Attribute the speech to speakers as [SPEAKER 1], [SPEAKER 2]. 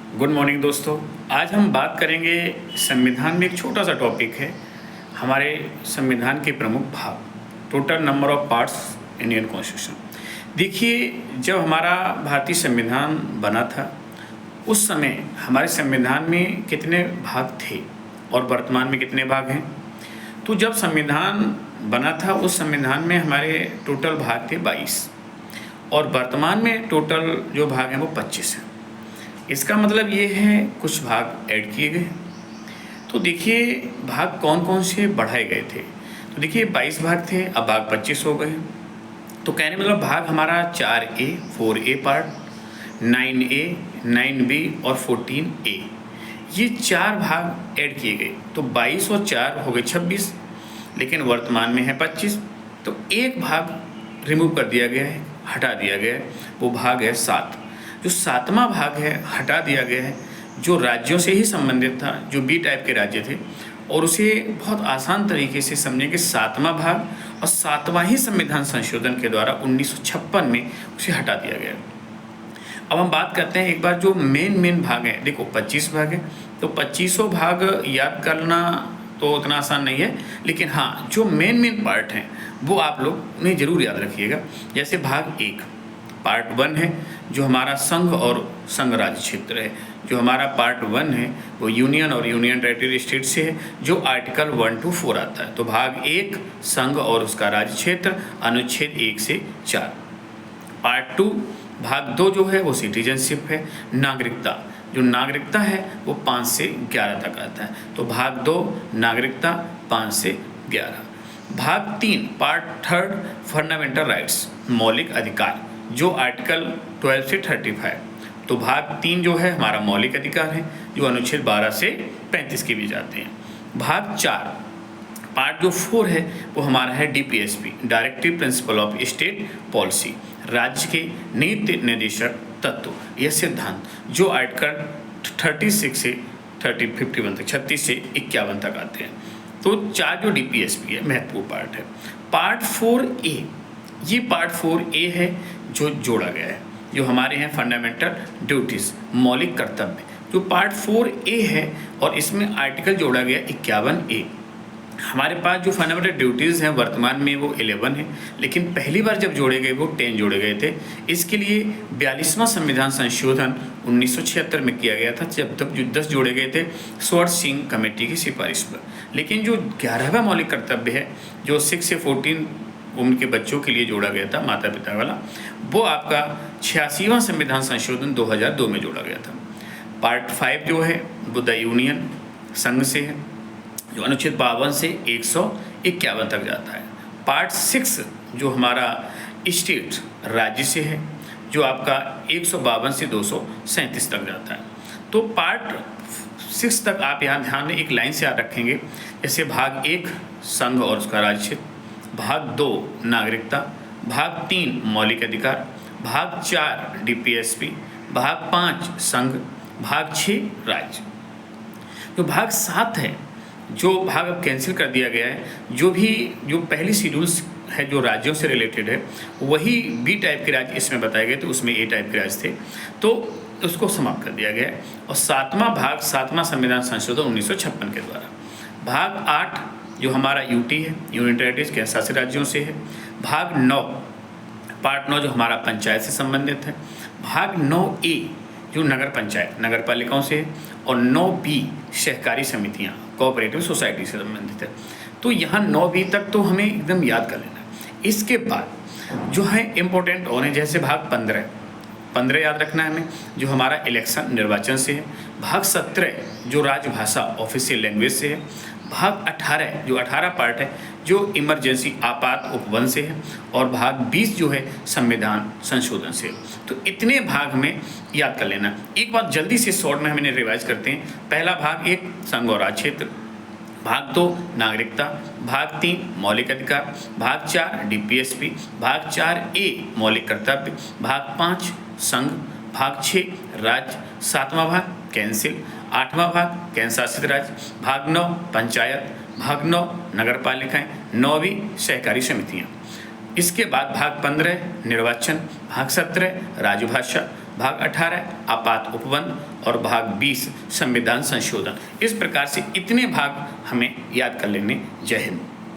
[SPEAKER 1] Good morning दोस्तों। आज हम बात करेंगे संविधान में एक छोटा सा टॉपिक है, हमारे संविधान के प्रमुख भाग, total number of parts Indian constitution. देखिए, जब हमारा भारतीय संविधान बना था उस समय हमारे संविधान में कितने भाग थे और वर्तमान में कितने भाग हैं। तो जब संविधान बना था उस संविधान में हमारे टोटल भाग थे 22 और वर्तमान में टोटल जो भाग हैं वो 25 हैं। इसका मतलब ये है कुछ भाग ऐड किए गए। तो देखिए भाग कौन कौन से बढ़ाए गए थे। तो देखिए 22 भाग थे, अब भाग 25 हो गए। तो कहने मतलब भाग हमारा 4A 4A part, 9A 9B और 14A, ये 4 भाग ऐड किए गए। तो 22 और 4 हो गए 26, लेकिन वर्तमान में है 25। तो एक भाग रिमूव कर दिया गया है, हटा दिया गया है, वो भाग है 7। जो 7वां भाग है हटा दिया गया है, जो राज्यों से ही संबंधित था, जो बी टाइप के राज्य थे, और उसे बहुत आसान तरीके से समझें कि 7वां भाग और 7वां ही संविधान संशोधन के द्वारा 1956 में उसे हटा दिया गया। अब हम बात करते हैं एक बार जो मेन भाग है। देखो 25 भाग है, तो 25 भाग याद करना तो उतना आसान नहीं है, लेकिन हाँ जो मेन पार्ट हैं वो आप लोग उन्हें जरूर याद रखिएगा। जैसे भाग 1 पार्ट 1 है जो हमारा संघ और संघ राज्य क्षेत्र है। जो हमारा पार्ट 1 है वो यूनियन और यूनियन टेरिटरी स्टेट से है, जो आर्टिकल 1 to 4 आता है। तो भाग 1 संघ और उसका राज्य क्षेत्र, अनुच्छेद 1 से 4। पार्ट 2 भाग 2 जो है वो सिटीजनशिप है, नागरिकता। जो नागरिकता है वो 5 से 11 तक आता है। तो भाग 2 नागरिकता 5 से 11। भाग 3 पार्ट 3 फंडामेंटल राइट्स, मौलिक अधिकार, जो आर्टिकल 12 से 35। तो भाग 3 जो है हमारा मौलिक अधिकार है, जो अनुच्छेद 12 से 35 के भी जाते हैं। भाग 4 पार्ट जो 4 है वो हमारा है DPSP, directive principle of state policy, राज्य के नीति निर्देशक तत्व या सिद्धांत, जो आर्टिकल 36 से 51 तक, 36 से 51 तक आते हैं। तो 4 जो DPSP है महत्वपूर्ण पार्ट है। पार्ट 4A, ये पार्ट 4A है जो जोड़ा गया है, जो हमारे हैं फंडामेंटल ड्यूटीज़, मौलिक कर्तव्य, जो पार्ट 4A है, और इसमें आर्टिकल जोड़ा गया 51A। हमारे पास जो फंडामेंटल ड्यूटीज़ हैं वर्तमान में वो 11 है, लेकिन पहली बार जब जोड़े गए वो 10 जोड़े गए थे। इसके लिए 42वां संविधान संशोधन 1976 में किया गया था, जब तक जो 10 जोड़े गए थे स्वर्ण सिंह कमेटी की सिफारिश पर। लेकिन जो 11वां मौलिक कर्तव्य है, जो 6 से 14 उम्र के बच्चों के लिए जोड़ा गया था, माता पिता वाला, वो आपका 86वां संविधान संशोधन 2002 में जोड़ा गया था। पार्ट 5 जो है वो द यूनियन, संघ से है, जो अनुच्छेद 52 से 151 तक जाता है। पार्ट 6 जो हमारा स्टेट, राज्य से है, जो आपका 152 से 237 तक जाता है। तो पार्ट 6 तक आप यहाँ ध्यान में एक लाइन से याद रखेंगे, जैसे भाग 1 संघ और उसका राज्य क्षेत्र, भाग 2 नागरिकता, भाग 3 मौलिक अधिकार, भाग 4 DPSP, भाग 5 संघ, भाग 6 राज्य। जो भाग 7 है, जो भाग अब कैंसिल कर दिया गया है, जो पहली शेड्यूल्स है जो राज्यों से रिलेटेड है, वही बी टाइप के राज्य इसमें बताए गए थे, उसमें ए टाइप के राज्य थे, तो उसको समाप्त कर दिया गया है। और 7वां भाग 7वां संविधान संशोधन 1956 के द्वारा। भाग 8 जो हमारा UT है, यूनियन टेरिटरीज के शासित राज्यों से है। भाग 9 पार्ट 9 जो हमारा पंचायत से संबंधित है। भाग 9A जो नगर पंचायत, नगर पालिकाओं से है। और 9B सहकारी समितियाँ, कोऑपरेटिव सोसाइटी से संबंधित है। तो यहाँ 9B तक तो हमें एकदम याद कर लेना है। इसके बाद जो है इम्पोर्टेंट और है, जैसे भाग 15 याद रखना है हमें, जो हमारा इलेक्शन निर्वाचन से है। भाग 17 जो राजभाषा ऑफिशियल लैंग्वेज से है। भाग 18 जो 18 पार्ट है जो इमरजेंसी आपात उपवन से है। और भाग 20 जो है संविधान संशोधन से। तो इतने भाग में याद कर लेना। एक बात जल्दी से शॉर्ट में हम इन्हें रिवाइज करते हैं। पहला भाग 1 संघ और राज्य क्षेत्र, भाग 2 नागरिकता, भाग 3 मौलिक अधिकार, भाग 4 DPSP, भाग 4A मौलिक कर्तव्य, भाग 5 संघ, भाग 6 राज्य, 7वां भाग कैंसिल, 8वां भाग केंद्र शासित राज्य, भाग 9 पंचायत, भाग 9 नगर पालिकाएँ, 9वीं सहकारी समितियाँ। इसके बाद भाग 15 निर्वाचन, भाग 17 राजभाषा, भाग 18 आपात उपबंध और भाग 20 संविधान संशोधन। इस प्रकार से इतने भाग हमें याद कर लेने। जय हिंद।